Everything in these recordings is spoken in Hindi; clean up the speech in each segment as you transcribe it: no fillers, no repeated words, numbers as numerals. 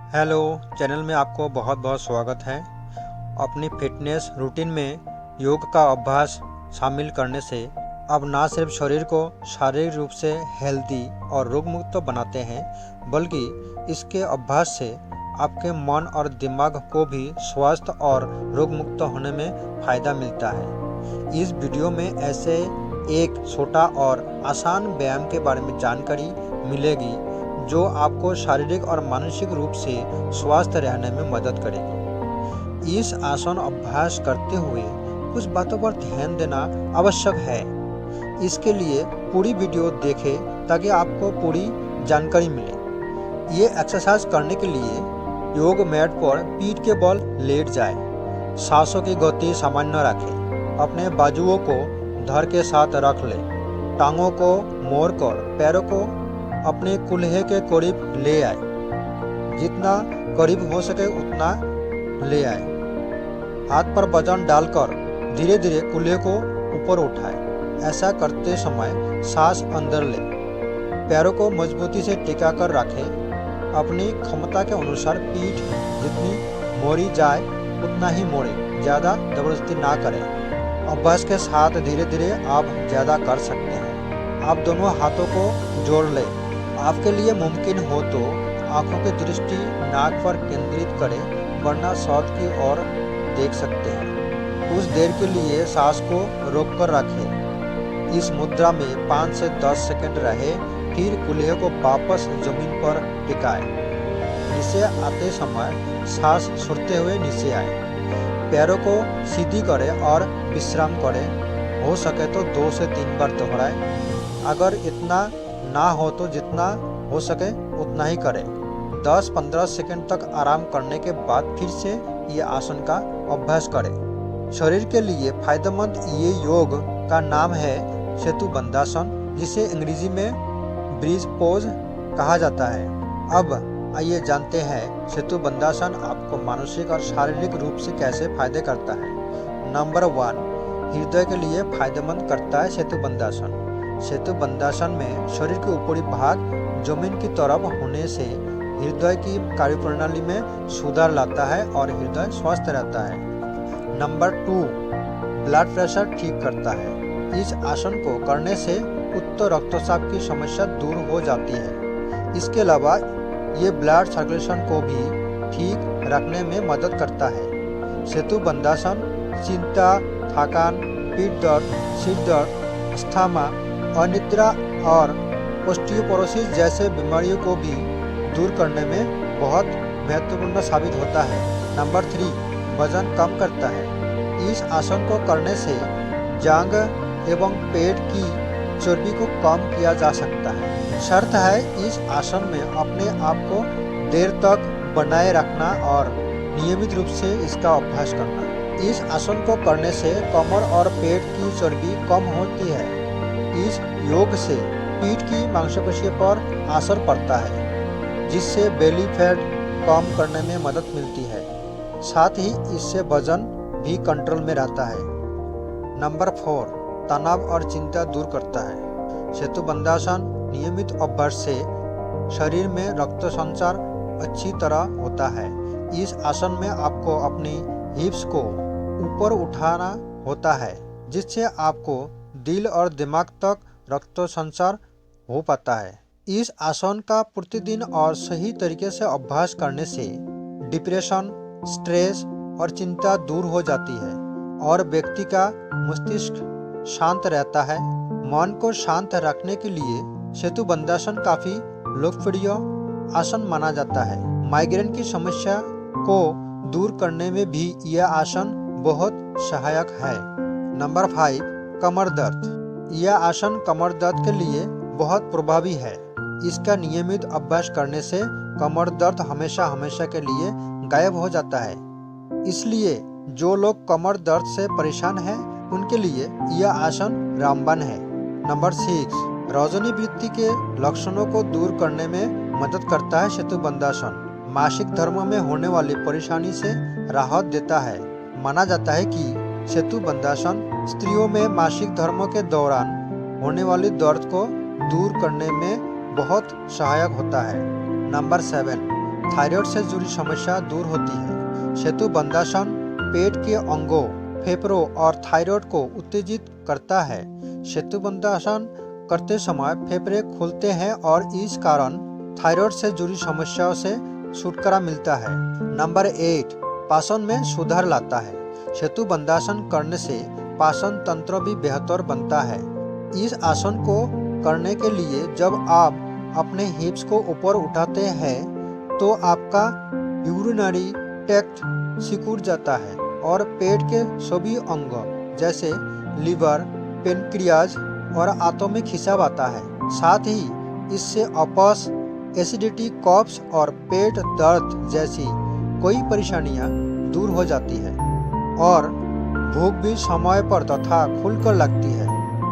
हेलो, चैनल में आपको बहुत बहुत स्वागत है। अपनी फिटनेस रूटीन में योग का अभ्यास शामिल करने से अब ना सिर्फ शरीर को शारीरिक रूप से हेल्दी और रोग मुक्त बनाते हैं, बल्कि इसके अभ्यास से आपके मन और दिमाग को भी स्वस्थ और रोग मुक्त होने में फ़ायदा मिलता है। इस वीडियो में ऐसे एक छोटा और आसान व्यायाम के बारे में जानकारी मिलेगी जो आपको शारीरिक और मानसिक रूप से स्वस्थ रहने में मदद करेगी। इस आसान अभ्यास करते हुए कुछ बातों पर ध्यान देना आवश्यक है। इसके लिए पूरी वीडियो देखें ताकि आपको पूरी जानकारी मिले। ये एक्सरसाइज करने के लिए योग मैट पर पीठ के बल लेट जाए। सांसों की गति सामान्य रखें। अपने बाजुओं को धड़ के साथ रख लें। टांगों को मोड़कर पैरों को अपने कूल्हे के करीब ले आए। जितना करीब हो सके उतना ले आए। हाथ पर वजन डालकर धीरे धीरे कूल्हे को ऊपर उठाएं। ऐसा करते समय सांस अंदर लें। पैरों को मजबूती से टिका कर रखें। अपनी क्षमता के अनुसार पीठ जितनी मोड़ी जाए उतना ही मोड़ें। ज़्यादा जबरदस्ती ना करें। अभ्यास के साथ धीरे धीरे आप ज़्यादा कर सकते हैं। आप दोनों हाथों को जोड़ लें। आपके लिए मुमकिन हो तो आंखों की दृष्टि नाक पर केंद्रित करें, वरना शौच की ओर देख सकते हैं। कुछ देर के लिए सांस को रोककर रखें। इस मुद्रा में 5 से 10 सेकंड रहे, फिर कूल्हे को वापस जमीन पर टिकाएं। नीचे आते समय सांस छोड़ते हुए नीचे आए। पैरों को सीधी करें और विश्राम करें। हो सके तो 2 से 3 बार दोहराएं। अगर इतना ना हो तो जितना हो सके उतना ही करें। 10-15 सेकंड तक आराम करने के बाद फिर से ये आसन का अभ्यास करें। शरीर के लिए फायदेमंद ये योग का नाम है सेतुबंधासन, जिसे अंग्रेजी में ब्रिज पोज कहा जाता है। अब आइए जानते हैं सेतुबंधासन आपको मानसिक और शारीरिक रूप से कैसे फायदे करता है। नंबर 1, हृदय के लिए फायदेमंद करता है सेतुबंधासन। सेतुबंधासन में शरीर के ऊपरी भाग जमीन की तरफ होने से हृदय की कार्यप्रणाली में सुधार लाता है और हृदय स्वस्थ रहता है। नंबर 2, ब्लड प्रेशर ठीक करता है। इस आसन को करने से उच्च रक्तचाप की समस्या दूर हो जाती है। इसके अलावा ये ब्लड सर्कुलेशन को भी ठीक रखने में मदद करता है। सेतुबंधासन चिंता, थकान, पीठ दर्द, सिर दर्द, अस्थमा, अनिद्रा और ऑस्टियोपोरोसिस जैसे बीमारियों को भी दूर करने में बहुत महत्वपूर्ण साबित होता है। नंबर 3, वजन कम करता है। इस आसन को करने से जांघ एवं पेट की चर्बी को कम किया जा सकता है। शर्त है इस आसन में अपने आप को देर तक बनाए रखना और नियमित रूप से इसका अभ्यास करना। इस आसन को करने से कमर और पेट की चर्बी कम होती है। इस योग से पीठ की मांसपेशियों पर असर पड़ता है, जिससे बेली फैट कम करने में मदद मिलती है। साथ ही इससे वजन भी कंट्रोल में रहता है। नंबर 4, तनाव और चिंता दूर करता है। सेतुबंधासन नियमित अभ्यास से शरीर में रक्त संचार अच्छी तरह होता है। इस आसन में आपको अपनी हिप्स को ऊपर उठाना होता है, जिससे आपको दिल और दिमाग तक रक्त संचार हो पाता है। इस आसन का प्रतिदिन और सही तरीके से अभ्यास करने से डिप्रेशन, स्ट्रेस और चिंता दूर हो जाती है और व्यक्ति का मस्तिष्क शांत रहता है। मन को शांत रखने के लिए सेतुबंधासन काफी लोकप्रिय आसन माना जाता है। माइग्रेन की समस्या को दूर करने में भी यह आसन बहुत सहायक है। नंबर 5, कमर दर्द। यह आसन कमर दर्द के लिए बहुत प्रभावी है। इसका नियमित अभ्यास करने से कमर दर्द हमेशा के लिए गायब हो जाता है। इसलिए जो लोग कमर दर्द से परेशान हैं, उनके लिए यह आसन रामबाण है। नंबर 6, रजोनिवृत्ति के लक्षणों को दूर करने में मदद करता है सेतुबंधासन। मासिक धर्म में होने वाली परेशानी से राहत देता है। माना जाता है कि सेतुबंधासन स्त्रियों में मासिक धर्म के दौरान होने वाली दर्द को दूर करने में बहुत सहायक होता है। नंबर 7, थायराइड से जुड़ी समस्या दूर होती है। सेतु बंधासन पेट के अंगों, फेफड़ों और थायराइड को उत्तेजित करता है। सेतु बंधासन करते समय फेफड़े खुलते हैं और इस कारण थायराइड से जुड़ी समस्याओं से छुटकारा मिलता है। नंबर 8, पाचन में सुधार लाता है। सेतु बंधासन करने से पाचन तंत्र भी बेहतर बनता है। इस आसन को करने के लिए जब आप अपने हिप्स को ऊपर उठाते हैं तो आपका यूरिनरी ट्रैक्ट सिकुड़ जाता है और पेट के सभी अंग जैसे लीवर, पेनक्रियाज और आंतों में खिंचाव आता है। साथ ही इससे अपच, एसिडिटी, कब्ज और पेट दर्द जैसी कोई परेशानियां दूर हो जाती है और भूख भी समय पर तथा खुलकर लगती है।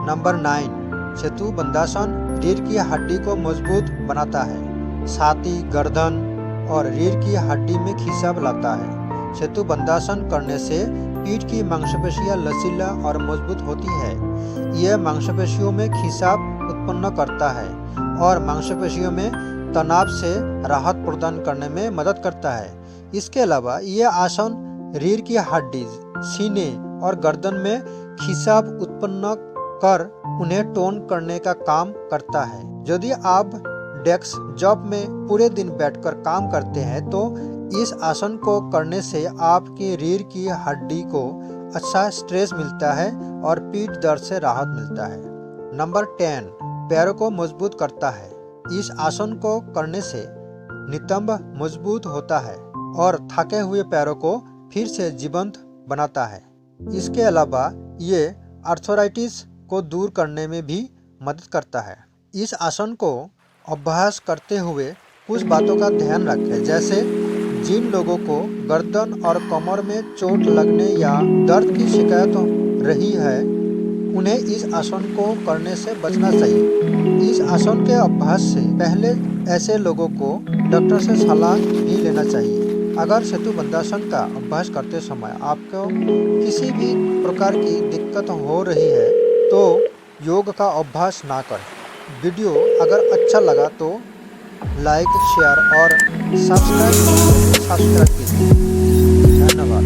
नंबर 9, सेतु बंधासन रीढ़ की हड्डी को मजबूत बनाता है। छाती, गर्दन और रीढ़ की हड्डी में खिंचाव लाता है। सेतु बंधासन करने से पीठ की मांसपेशियां लचीला और मजबूत होती है। यह मांसपेशियों में खिंचाव उत्पन्न करता है और मांसपेशियों में तनाव से राहत प्रदान करने में मदद करता है। इसके अलावा यह आसन रीढ़ की हड्डी, सीने और गर्दन में खिंचाव उत्पन्न कर उन्हें टोन करने का काम करता है। यदि आप डेस्क जॉब में पूरे दिन बैठकर काम करते हैं तो इस आसन को करने से आपकी रीढ़ की हड्डी को अच्छा स्ट्रेस मिलता है और पीठ दर्द से राहत मिलता है। नंबर 10, पैरों को मजबूत करता है। इस आसन को करने से नितंब मजबूत होता है और थके हुए पैरों को फिर से जीवंत बनाता है। इसके अलावा ये आर्थराइटिस को दूर करने में भी मदद करता है। इस आसन को अभ्यास करते हुए कुछ बातों का ध्यान रखें, जैसे जिन लोगों को गर्दन और कमर में चोट लगने या दर्द की शिकायत रही है उन्हें इस आसन को करने से बचना चाहिए। इस आसन के अभ्यास से पहले ऐसे लोगों को डॉक्टर से सलाह भी लेना चाहिए। अगर सेतु बंधासन का अभ्यास करते समय आपको किसी भी प्रकार की दिक्कत हो रही है तो योग का अभ्यास ना करें। वीडियो अगर अच्छा लगा तो लाइक, शेयर और सब्सक्राइब कीजिए। धन्यवाद।